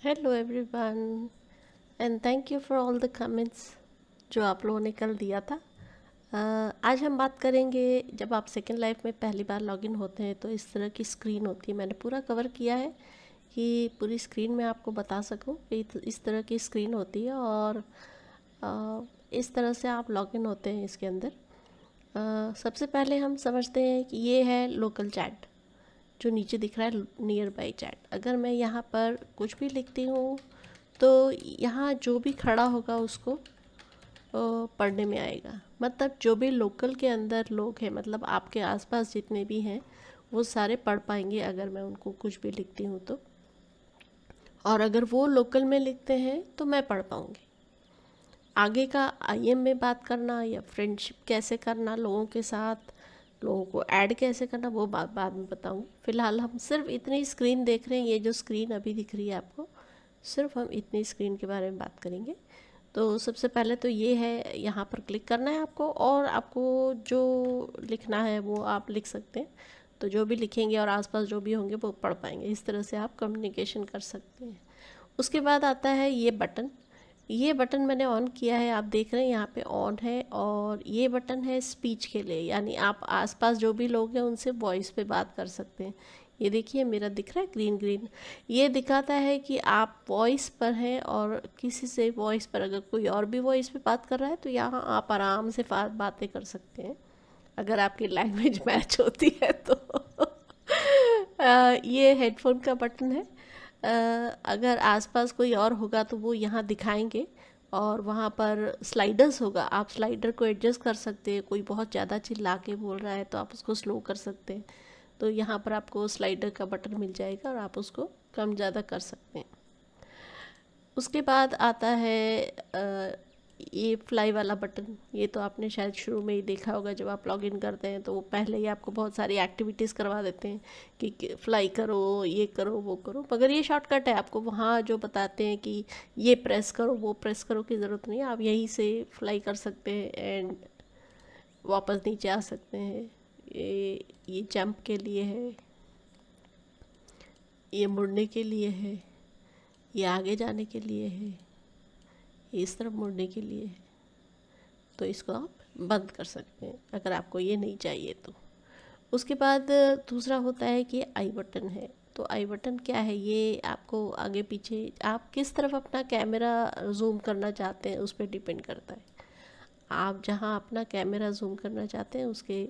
Hello everyone and thank you for all the comments जो आप लोगों ने कल दिया था। आज हम बात करेंगे जब आप सेकेंड लाइफ में पहली बार लॉगिन होते हैं तो इस तरह की स्क्रीन होती है। मैंने पूरा कवर किया है कि पूरी स्क्रीन में आपको बता सकूं कि इस तरह की स्क्रीन होती है और इस तरह से आप लॉगिन होते हैं इसके अंदर। सबसे पहले हम समझते हैं कि ये है लोकल चैट जो नीचे दिख रहा है, नियर बाई चैट। अगर मैं यहाँ पर कुछ भी लिखती हूँ तो यहाँ जो भी खड़ा होगा उसको पढ़ने में आएगा। मतलब जो भी लोकल के अंदर लोग हैं, मतलब आपके आसपास जितने भी हैं वो सारे पढ़ पाएंगे अगर मैं उनको कुछ भी लिखती हूँ तो। और अगर वो लोकल में लिखते हैं तो मैं पढ़ पाऊँगी। आगे का आईएम में बात करना या फ्रेंडशिप कैसे करना लोगों के साथ, लोगों को ऐड कैसे करना, वो बात बाद में बताऊँ। फ़िलहाल हम सिर्फ इतनी स्क्रीन देख रहे हैं, ये जो स्क्रीन अभी दिख रही है आपको, सिर्फ हम इतनी स्क्रीन के बारे में बात करेंगे। तो सबसे पहले तो ये है, यहाँ पर क्लिक करना है आपको और आपको जो लिखना है वो आप लिख सकते हैं। तो जो भी लिखेंगे और आसपास जो भी होंगे वो पढ़ पाएंगे। इस तरह से आप कम्युनिकेशन कर सकते हैं। उसके बाद आता है ये बटन। ये बटन मैंने ऑन किया है, आप देख रहे हैं यहाँ पे ऑन है। और ये बटन है स्पीच के लिए, यानी आप आसपास जो भी लोग हैं उनसे वॉइस पे बात कर सकते हैं। ये देखिए मेरा दिख रहा है ग्रीन ग्रीन, ये दिखाता है कि आप वॉइस पर हैं और किसी से वॉइस पर, अगर कोई और भी वॉइस पे बात कर रहा है तो यहाँ आप आराम से बातें कर सकते हैं अगर आपकी लैंग्वेज मैच होती है तो। ये हेडफोन का बटन है। अगर आसपास कोई और होगा तो वो यहाँ दिखाएंगे और वहाँ पर स्लाइडर्स होगा, आप स्लाइडर को एडजस्ट कर सकते हैं। कोई बहुत ज़्यादा चिल्ला के बोल रहा है तो आप उसको स्लो कर सकते हैं। तो यहाँ पर आपको स्लाइडर का बटन मिल जाएगा और आप उसको कम ज़्यादा कर सकते हैं। उसके बाद आता है ये फ्लाई वाला बटन। ये तो आपने शायद शुरू में ही देखा होगा, जब आप लॉगिन करते हैं तो वो पहले ही आपको बहुत सारी एक्टिविटीज़ करवा देते हैं कि फ्लाई करो, ये करो, वो करो। मगर ये शॉर्टकट है, आपको वहाँ जो बताते हैं कि ये प्रेस करो, वो प्रेस करो की ज़रूरत नहीं है। आप यहीं से फ्लाई कर सकते हैं एंड वापस नीचे आ सकते हैं। ये जंप के लिए है, ये मुड़ने के लिए है, ये आगे जाने के लिए है, इस तरफ मुड़ने के लिए है। तो इसको आप बंद कर सकते हैं अगर आपको ये नहीं चाहिए तो। उसके बाद दूसरा होता है कि आई बटन है। तो आई बटन क्या है, ये आपको आगे पीछे आप किस तरफ अपना कैमरा जूम करना चाहते हैं उस पर डिपेंड करता है। आप जहाँ अपना कैमरा जूम करना चाहते हैं उसके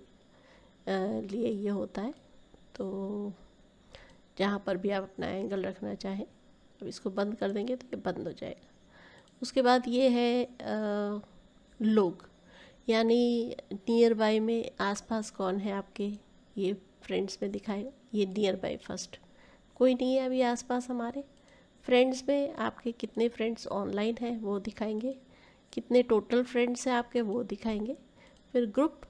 लिए ये होता है। तो जहाँ पर भी आप अपना एंगल रखना चाहें, अब इसको बंद कर देंगे तो ये बंद हो जाएगा। उसके बाद ये है लोग, यानी नियर बाय में आसपास कौन है आपके, ये फ्रेंड्स में दिखाएगा। ये नियर बाय फर्स्ट, कोई नहीं है अभी आसपास हमारे। फ्रेंड्स में आपके कितने फ्रेंड्स ऑनलाइन हैं वो दिखाएंगे, कितने टोटल फ्रेंड्स हैं आपके वो दिखाएंगे। फिर ग्रुप,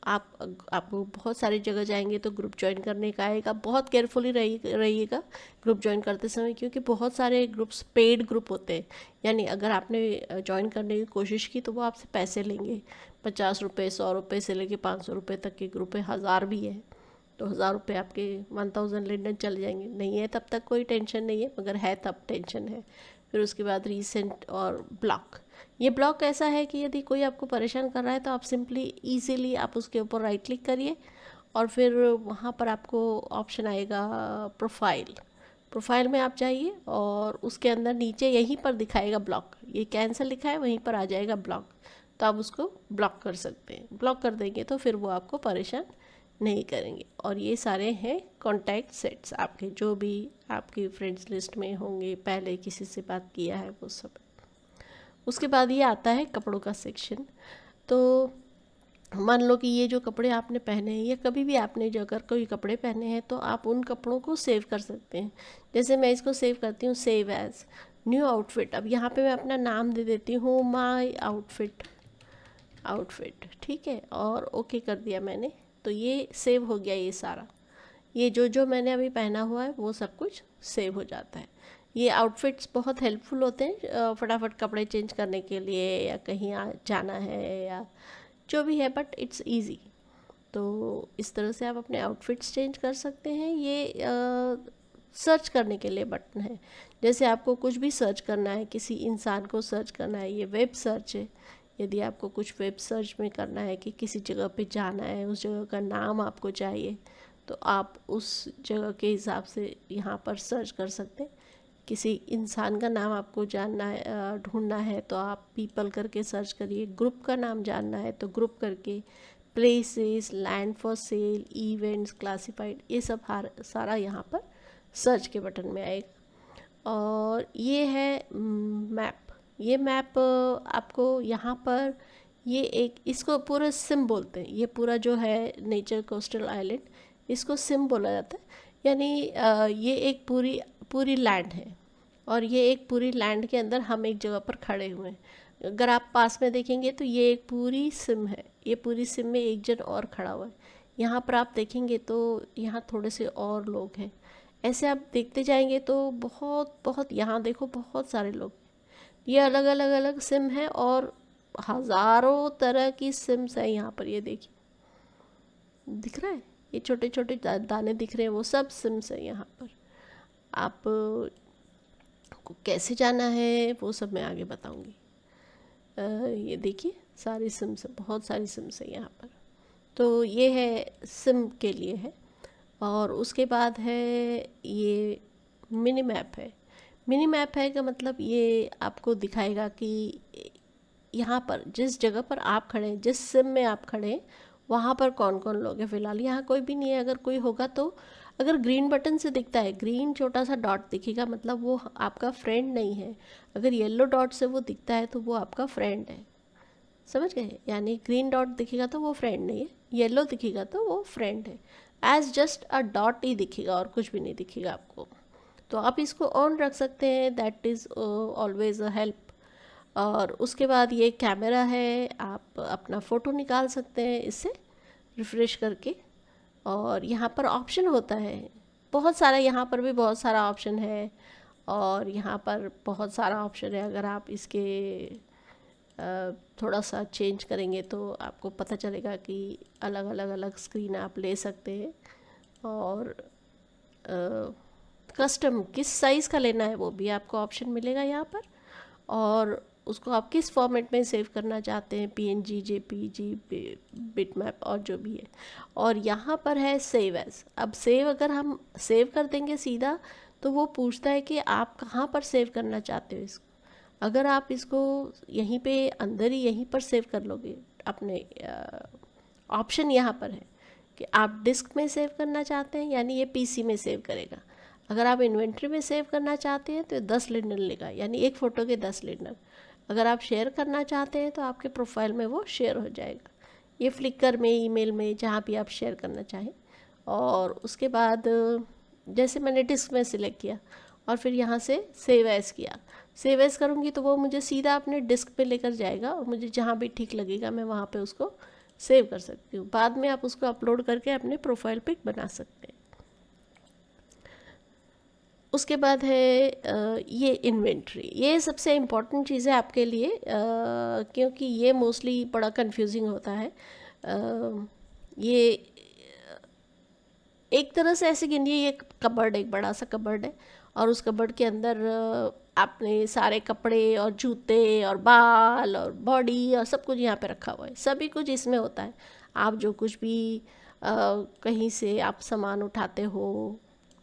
आप बहुत सारी जगह जाएंगे तो ग्रुप ज्वाइन करने का आएगा। बहुत केयरफुली रहिएगा ग्रुप ज्वाइन करते समय, क्योंकि बहुत सारे ग्रुप्स पेड ग्रुप होते हैं। यानी अगर आपने ज्वाइन करने की कोशिश की तो वो आपसे पैसे लेंगे। 50 रुपये, 100 रुपये से लेके 500 रुपये तक के ग्रुप है, 1000 भी है। तो 1000 रुपये आपके 1000 लंदन चले जाएंगे। नहीं है तब तक कोई टेंशन नहीं है, मगर है तब टेंशन है। फिर उसके बाद रीसेंट और ब्लॉक। ये ब्लॉक ऐसा है कि यदि कोई आपको परेशान कर रहा है तो आप सिंपली ईजीली आप उसके ऊपर राइट क्लिक करिए और फिर वहाँ पर आपको ऑप्शन आएगा प्रोफाइल। प्रोफाइल में आप जाइए और उसके अंदर नीचे यहीं पर दिखाएगा ब्लॉक, ये कैंसिल लिखा है, वहीं पर आ जाएगा ब्लॉक। तो आप उसको ब्लॉक कर सकते हैं। ब्लॉक कर देंगे तो फिर वो आपको परेशान नहीं करेंगे। और ये सारे हैं कॉन्टैक्ट सेट्स आपके, जो भी आपकी फ्रेंड्स लिस्ट में होंगे, पहले किसी से बात किया है वो सब। उसके बाद ये आता है कपड़ों का सेक्शन। तो मान लो कि ये जो कपड़े आपने पहने हैं, या कभी भी आपने जो अगर कोई कपड़े पहने हैं तो आप उन कपड़ों को सेव कर सकते हैं। जैसे मैं इसको सेव करती हूँ, सेव एज न्यू आउटफिट। अब यहाँ पे मैं अपना नाम दे देती हूँ, माय आउटफिट, आउटफिट, ठीक है, और ओके कर दिया मैंने। तो ये सेव हो गया, ये सारा, ये जो जो मैंने अभी पहना हुआ है वो सब कुछ सेव हो जाता है। ये आउटफिट्स बहुत हेल्पफुल होते हैं फटाफट कपड़े चेंज करने के लिए, या कहीं जाना है या जो भी है, बट इट्स इजी। तो इस तरह से आप अपने आउटफिट्स चेंज कर सकते हैं। ये सर्च करने के लिए बटन है। जैसे आपको कुछ भी सर्च करना है, किसी इंसान को सर्च करना है, ये वेब सर्च है। यदि आपको कुछ वेब सर्च में करना है कि किसी जगह पे जाना है, उस जगह का नाम आपको चाहिए, तो आप उस जगह के हिसाब से यहाँ पर सर्च कर सकते हैं। किसी इंसान का नाम आपको जानना है, ढूंढना है, तो आप पीपल करके सर्च करिए। ग्रुप का नाम जानना है तो ग्रुप करके, places, land for sale, events, classified, ये सब सारा यहाँ पर सर्च के बटन में आएगा। और ये है मैप। ये मैप आपको यहाँ पर, ये एक, इसको पूरा सिम बोलते हैं। ये पूरा जो है नेचर कोस्टल आइलैंड, इसको सिम बोला जाता है। यानी ये एक पूरी लैंड है, और ये एक पूरी लैंड के अंदर हम एक जगह पर खड़े हुए हैं। अगर आप पास में देखेंगे तो ये एक पूरी सिम है। ये पूरी सिम में एक जन और खड़ा हुआ है। यहाँ पर आप देखेंगे तो यहाँ थोड़े से और लोग हैं। ऐसे आप देखते जाएंगे तो बहुत यहाँ देखो बहुत सारे लोग। ये अलग अलग सिम है और हज़ारों तरह की सिम्स हैं यहाँ पर। ये देखिए, दिख रहा है, ये छोटे छोटे दाने दिख रहे हैं, वो सब सिम्स हैं यहाँ पर। आप को कैसे जाना है वो सब मैं आगे बताऊंगी। ये देखिए सारी सिम्स, बहुत सारी सिम्स है यहाँ पर। तो ये है सिम के लिए है। और उसके बाद है ये मिनी मैप है। मिनी मैप है का मतलब ये आपको दिखाएगा कि यहाँ पर जिस जगह पर आप खड़े हैं, जिस सिम में आप खड़े हैं, वहाँ पर कौन कौन लोग हैं। फ़िलहाल यहाँ कोई भी नहीं है। अगर कोई होगा तो, अगर ग्रीन बटन से दिखता है, ग्रीन छोटा सा डॉट दिखेगा, मतलब वो आपका फ्रेंड नहीं है। अगर येलो डॉट से वो दिखता है तो वो आपका फ्रेंड है। समझ गए? यानी ग्रीन डॉट दिखेगा तो वो फ्रेंड नहीं है, येलो दिखेगा तो वो फ्रेंड है। एज जस्ट अ डॉट ही दिखेगा और कुछ भी नहीं दिखेगा आपको। तो आप इसको ऑन रख सकते हैं, that is always a help. और उसके बाद ये कैमरा है, आप अपना फ़ोटो निकाल सकते हैं इससे रिफ़्रेश करके। और यहाँ पर ऑप्शन होता है बहुत सारा, यहाँ पर भी बहुत सारा ऑप्शन है, और यहाँ पर बहुत सारा ऑप्शन है। अगर आप इसके थोड़ा सा चेंज करेंगे तो आपको पता चलेगा कि अलग स्क्रीन आप ले सकते हैं। और कस्टम किस साइज़ का लेना है वो भी आपको ऑप्शन मिलेगा यहाँ पर। और उसको आप किस फॉर्मेट में सेव करना चाहते हैं, PNG, JPG, बिटमैप और जो भी है। और यहाँ पर है सेव एज। अब सेव, अगर हम सेव कर देंगे सीधा तो वो पूछता है कि आप कहाँ पर सेव करना चाहते हो इसको। अगर आप इसको यहीं पे अंदर ही यहीं पर सेव कर लोगे, अपने ऑप्शन यहाँ पर है कि आप डिस्क में सेव करना चाहते हैं, यानी ये PC में सेव करेगा। अगर आप इन्वेंट्री में सेव करना चाहते हैं तो 10 लिनर लेगा, यानी एक फ़ोटो के 10 लिनर। अगर आप शेयर करना चाहते हैं तो आपके प्रोफाइल में वो शेयर हो जाएगा। ये फ्लिकर में, ईमेल में, जहाँ भी आप शेयर करना चाहें। और उसके बाद जैसे मैंने डिस्क में सिलेक्ट किया और फिर यहाँ से सेव एज किया, सेव एज करूँगी तो वो मुझे सीधा अपने डिस्क पे लेकर जाएगा, और मुझे जहाँ भी ठीक लगेगा मैं वहाँ पे उसको सेव कर सकती हूँ। बाद में आप उसको अपलोड करके अपने प्रोफाइल पिक बना सकते हैं। उसके बाद है ये इन्वेंट्री। ये सबसे इम्पॉर्टेंट चीज़ है आपके लिए, क्योंकि ये मोस्टली बड़ा कंफ्यूजिंग होता है। ये एक तरह से ऐसे गिनिए, ये कबर्ड, एक बड़ा सा कबर्ड है, और उस कबर्ड के अंदर आपने सारे कपड़े और जूते और बाल और बॉडी और सब कुछ यहाँ पे रखा हुआ है। सभी कुछ इसमें होता है। आप जो कुछ भी कहीं से आप सामान उठाते हो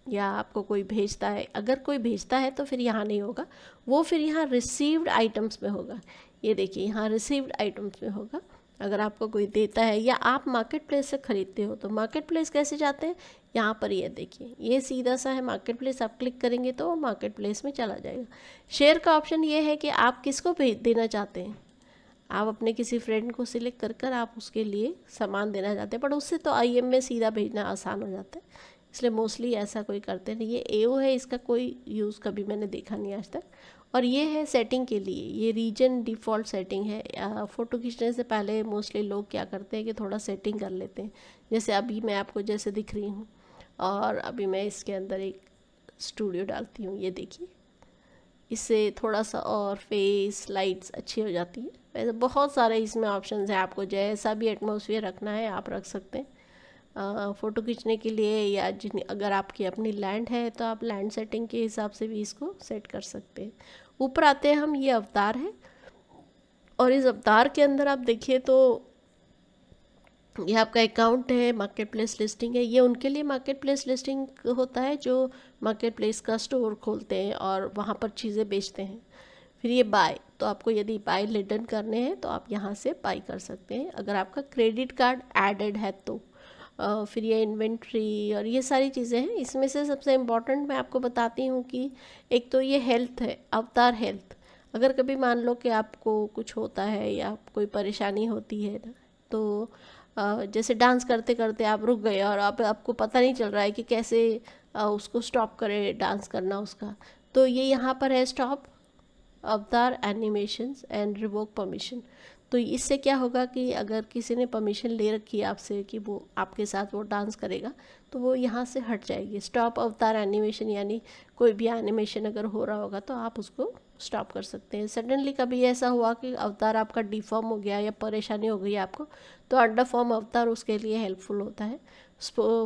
या आपको कोई भेजता है, अगर कोई भेजता है तो फिर यहाँ नहीं होगा, वो फिर यहाँ रिसीव्ड आइटम्स में होगा। ये देखिए यहाँ रिसीव्ड आइटम्स में होगा। अगर आपको कोई देता है या आप मार्केट प्लेस से ख़रीदते हो तो मार्केट प्लेस कैसे जाते हैं, यहाँ पर ये देखिए, ये सीधा सा है मार्केट प्लेस। आप क्लिक करेंगे तो मार्केट प्लेस में चला जाएगा। शेयर का ऑप्शन ये है कि आप किसको भेज देना चाहते हैं। आप अपने किसी फ्रेंड को सिलेक्ट कर आप उसके लिए सामान देना चाहते हैं, बट उससे तो IM में सीधा भेजना आसान हो जाता है, इसलिए मोस्टली ऐसा कोई करते नहीं। ये AO है, इसका कोई यूज़ कभी मैंने देखा नहीं आज तक। और ये है सेटिंग के लिए, ये रीजन डिफ़ॉल्ट सेटिंग है। फ़ोटो खींचने से पहले मोस्टली लोग क्या करते हैं कि थोड़ा सेटिंग कर लेते हैं। जैसे अभी मैं आपको जैसे दिख रही हूँ, और अभी मैं इसके अंदर एक स्टूडियो डालती हूँ, ये देखिए, इससे थोड़ा सा और फेस लाइट्स अच्छी हो जाती है। वैसे बहुत सारे इसमें ऑप्शंस हैं, आपको जैसा भी एटमॉस्फेयर रखना है आप रख सकते हैं। फ़ोटो खींचने के लिए, या अगर आपकी अपनी लैंड है तो आप लैंड सेटिंग के हिसाब से भी इसको सेट कर सकते हैं। ऊपर आते हैं हम, ये अवतार है, और इस अवतार के अंदर आप देखिए तो ये आपका अकाउंट है, मार्केट प्लेस लिस्टिंग है। ये उनके लिए मार्केट प्लेस लिस्टिंग होता है जो मार्केट प्लेस का स्टोर खोलते हैं और वहाँ पर चीज़ें बेचते हैं। फिर ये बाय, तो आपको यदि बाय रिटर्न करने हैं तो आप यहाँ से बाय कर सकते हैं अगर आपका क्रेडिट कार्ड एडेड है तो। फिर ये इन्वेंट्री और ये सारी चीज़ें हैं। इसमें से सबसे इम्पॉर्टेंट मैं आपको बताती हूँ कि एक तो ये हेल्थ है, अवतार हेल्थ। अगर कभी मान लो कि आपको कुछ होता है या कोई परेशानी होती है ना, तो जैसे डांस करते करते आप रुक गए और आपको पता नहीं चल रहा है कि कैसे उसको स्टॉप करें डांस करना उसका, तो ये यहाँ पर है स्टॉप अवतार एनिमेशंस एंड रिवोक परमिशन। तो इससे क्या होगा कि अगर किसी ने परमिशन ले रखी है आपसे कि वो आपके साथ वो डांस करेगा, तो वो यहाँ से हट जाएगी। स्टॉप अवतार एनिमेशन यानी कोई भी एनिमेशन अगर हो रहा होगा तो आप उसको स्टॉप कर सकते हैं। सडनली कभी ऐसा हुआ कि अवतार आपका डिफॉर्म हो गया या परेशानी हो गई आपको, तो अंडर फॉर्म अवतार उसके लिए हेल्पफुल होता है।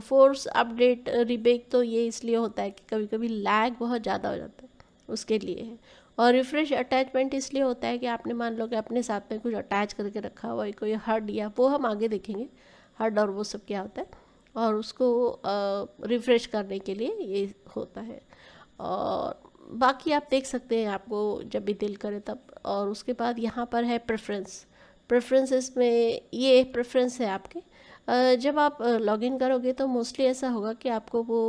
फोर्स अपडेट रिबेक, तो ये इसलिए होता है कि कभी कभी लैग बहुत ज़्यादा हो जाता है, उसके लिए है। और रिफ्रेश अटैचमेंट इसलिए होता है कि आपने मान लो कि अपने साथ में कुछ अटैच करके रखा हुआ है, कोई हर्ड, या वो हम आगे देखेंगे हर्ड और वो सब क्या होता है, और उसको रिफ्रेश करने के लिए ये होता है। और बाकी आप देख सकते हैं आपको जब भी दिल करे तब। और उसके बाद यहाँ पर है प्रेफरेंसेस में ये प्रेफरेंस है आपके। जब आप लॉगिन करोगे तो मोस्टली ऐसा होगा कि आपको वो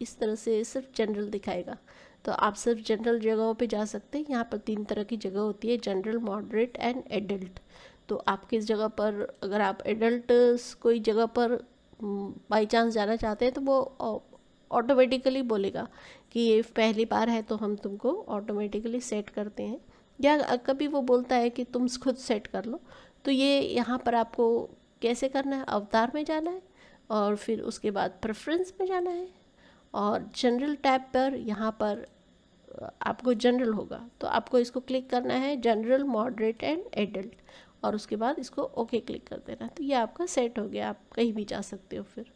इस तरह से सिर्फ जनरल दिखाएगा, तो आप सिर्फ जनरल जगहों पे जा सकते हैं। यहाँ पर 3 तरह की जगह होती है, जनरल, मॉडरेट एंड एडल्ट। तो आप किस जगह पर, अगर आप एडल्ट कोई जगह पर बाई चांस जाना चाहते हैं तो वो ऑटोमेटिकली बोलेगा कि ये पहली बार है, तो हम तुमको ऑटोमेटिकली सेट करते हैं। या कभी वो बोलता है कि तुम खुद सेट कर लो। तो ये यहाँ पर आपको कैसे करना है, अवतार में जाना है और फिर उसके बाद प्रेफरेंस में जाना है, और जनरल टैब पर यहाँ पर आपको जनरल होगा, तो आपको इसको क्लिक करना है, जनरल, मॉडरेट एंड एडल्ट, और उसके बाद इसको ओके क्लिक कर देना। तो ये आपका सेट हो गया, आप कहीं भी जा सकते हो। फिर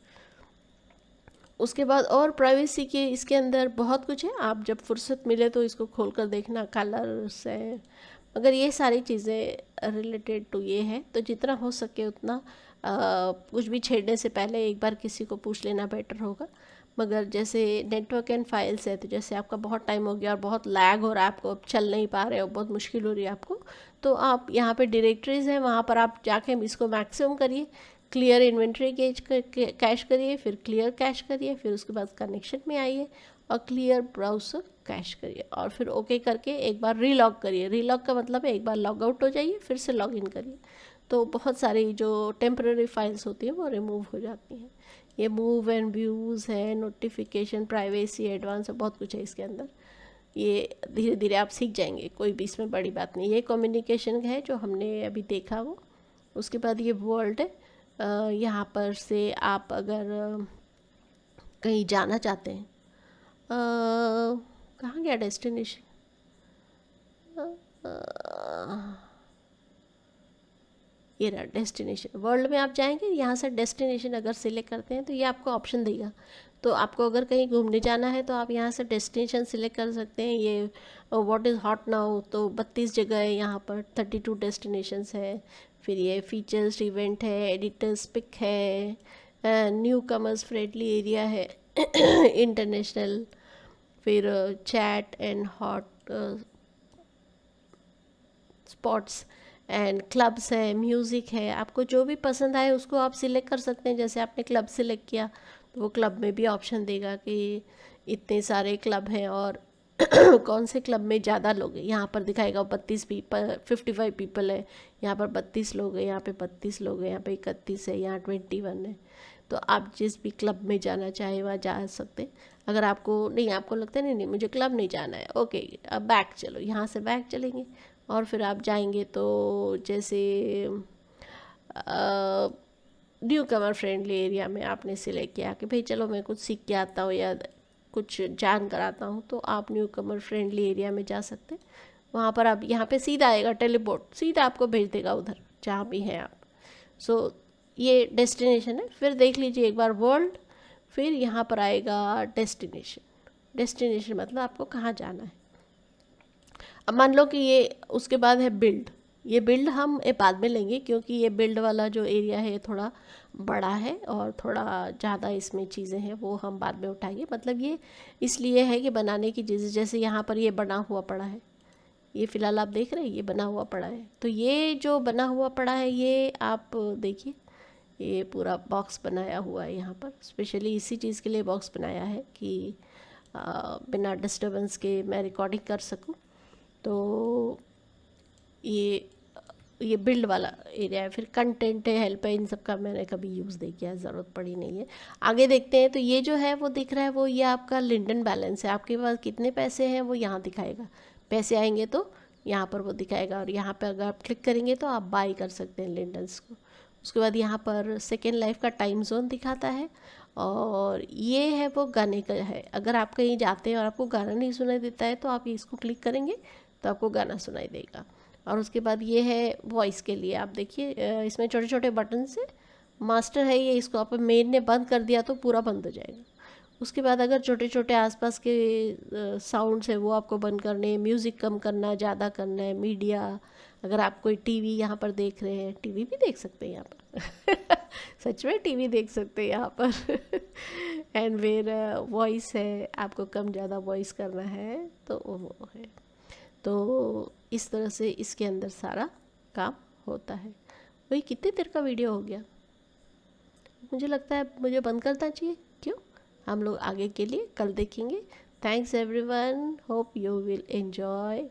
उसके बाद और प्राइवेसी के इसके अंदर बहुत कुछ है, आप जब फुर्सत मिले तो इसको खोल कर देखना। कलर्स है, मगर ये सारी चीज़ें रिलेटेड टू ये है, तो जितना हो सके उतना कुछ भी छेड़ने से पहले एक बार किसी को पूछ लेना बेटर होगा। मगर जैसे नेटवर्क एंड फाइल्स है, तो जैसे आपका बहुत टाइम हो गया और बहुत लैग हो रहा है, आपको अब चल नहीं पा रहे हो, बहुत मुश्किल हो रही है आपको, तो आप यहाँ पे डायरेक्टरीज़ हैं, वहाँ पर आप जाके इसको मैक्सिमम करिए, क्लियर इन्वेंट्री कैश करिए, फिर क्लियर कैश करिए, फिर उसके बाद कनेक्शन में आइए और क्लियर ब्राउज़र कैश करिए, और फिर ओके करके एक बार रीलॉग करिए। रीलॉग का मतलब है एक बार लॉग आउट हो जाइए, फिर से लॉग इन करिए, तो बहुत सारी जो टेम्पररी फाइल्स होती हैं वो रिमूव हो जाती हैं। ये मूव एंड व्यूज़ है, नोटिफिकेशन, प्राइवेसी, एडवांस, बहुत कुछ है इसके अंदर। ये धीरे धीरे आप सीख जाएंगे, कोई भी इसमें बड़ी बात नहीं। ये कम्युनिकेशन है जो हमने अभी देखा वो। उसके बाद ये वर्ल्ड है, यहाँ पर से आप अगर कहीं जाना चाहते हैं, कहाँ गया डेस्टिनेशन, ये रहा डेस्टिनेशन। वर्ल्ड में आप जाएंगे, यहाँ से डेस्टिनेशन अगर सिलेक्ट करते हैं तो ये आपको ऑप्शन देगा। तो आपको अगर कहीं घूमने जाना है तो आप यहाँ से डेस्टिनेशन सिलेक्ट कर सकते हैं। ये व्हाट इज़ हॉट नाउ, तो 32 जगह है यहाँ पर, 32 डेस्टिनेशंस है। फिर ये फीचर्स, इवेंट है, एडिटर्स पिक है, न्यू कमर्स फ्रेंडली एरिया है, इंटरनेशनल, फिर chat and hot spots and clubs है, म्यूज़िक है। आपको जो भी पसंद आए उसको आप सिलेक्ट कर सकते हैं। जैसे आपने क्लब सिलेक्ट किया तो वो क्लब में भी ऑप्शन देगा कि इतने सारे क्लब हैं और कौन से क्लब में ज़्यादा लोग हैं। यहाँ पर दिखाएगा 32 पीपल, 55 पीपल है, यहाँ पर 32 लोग हैं, यहाँ पे 32 लोग हैं, यहाँ पे 31 है, यहाँ 21 है। तो आप जिस भी क्लब में जाना चाहे वहाँ जा सकते हैं। अगर आपको नहीं, आपको लगता है नहीं नहीं मुझे क्लब नहीं जाना है, ओके अब बैक चलो, यहाँ से बैक चलेंगे और फिर आप जाएंगे तो जैसे न्यू कमर फ्रेंडली एरिया में आपने सिलेक्ट किया कि भाई चलो मैं कुछ सीख के आता हूँ या कुछ जान कर आता हूँ, तो आप न्यू कमर फ्रेंडली एरिया में जा सकते हैं। वहाँ पर आप यहाँ पे सीधा आएगा टेलीपोर्ट, सीधा आपको भेज देगा उधर जहाँ भी हैं आप। सो ये डेस्टिनेशन है। फिर देख लीजिए एक बार वर्ल्ड, फिर यहाँ पर आएगा डेस्टिनेशन। डेस्टिनेशन मतलब आपको कहाँ जाना है। अब मान लो कि ये उसके बाद है बिल्ड। ये बिल्ड हम बाद में लेंगे, क्योंकि ये बिल्ड वाला जो एरिया है थोड़ा बड़ा है और थोड़ा ज़्यादा इसमें चीज़ें हैं, वो हम बाद में उठाएंगे। मतलब ये इसलिए है कि बनाने की चीज़ें, जैसे यहाँ पर ये बना हुआ पड़ा है, ये फ़िलहाल आप देख रहे हैं ये बना हुआ पड़ा है। तो ये जो बना हुआ पड़ा है ये आप देखिए, ये पूरा बॉक्स बनाया हुआ है यहाँ पर। स्पेशली इसी चीज़ के लिए बॉक्स बनाया है कि बिना डिस्टरबेंस के मैं रिकॉर्डिंग कर सकूँ। तो ये बिल्ड वाला एरिया है। फिर कंटेंट है, हेल्प है, इन सब का मैंने कभी यूज़ नहीं किया, ज़रूरत पड़ी नहीं है। आगे देखते हैं। तो ये जो है वो दिख रहा है, वो ये आपका लिंडन बैलेंस है। आपके पास कितने पैसे हैं वो यहाँ दिखाएगा। पैसे आएंगे तो यहाँ पर वो दिखाएगा, और यहाँ पर अगर आप क्लिक करेंगे तो आप बाई कर सकते हैं लिंडन्स को। उसके बाद यहाँ पर सेकेंड लाइफ का टाइम जोन दिखाता है, और ये है वो गाने का है। अगर आप कहीं जाते हैं और आपको गाना नहीं सुनाई देता है तो आप इसको क्लिक करेंगे तो आपको गाना सुनाई देगा। और उसके बाद ये है वॉइस के लिए। आप देखिए इसमें छोटे छोटे बटन से मास्टर है ये, इसको आप मेन ने बंद कर दिया तो पूरा बंद हो जाएगा। उसके बाद अगर छोटे छोटे आसपास के साउंड्स है वो आपको बंद करने, म्यूज़िक कम करना, ज़्यादा करना है, मीडिया, अगर आप कोई टीवी यहाँ पर देख रहे हैं, टीवी भी देख सकते हैं यहाँ पर सच में टीवी देख सकते हैं यहाँ पर एंड फिर वॉइस है, आपको कम ज़्यादा वॉइस करना है तो वो है। तो इस तरह से इसके अंदर सारा काम होता है। वही कितनी देर का वीडियो हो गया, मुझे लगता है मुझे बंद करना चाहिए। क्यों, हम लोग आगे के लिए कल देखेंगे। Thanks everyone, hope you will enjoy.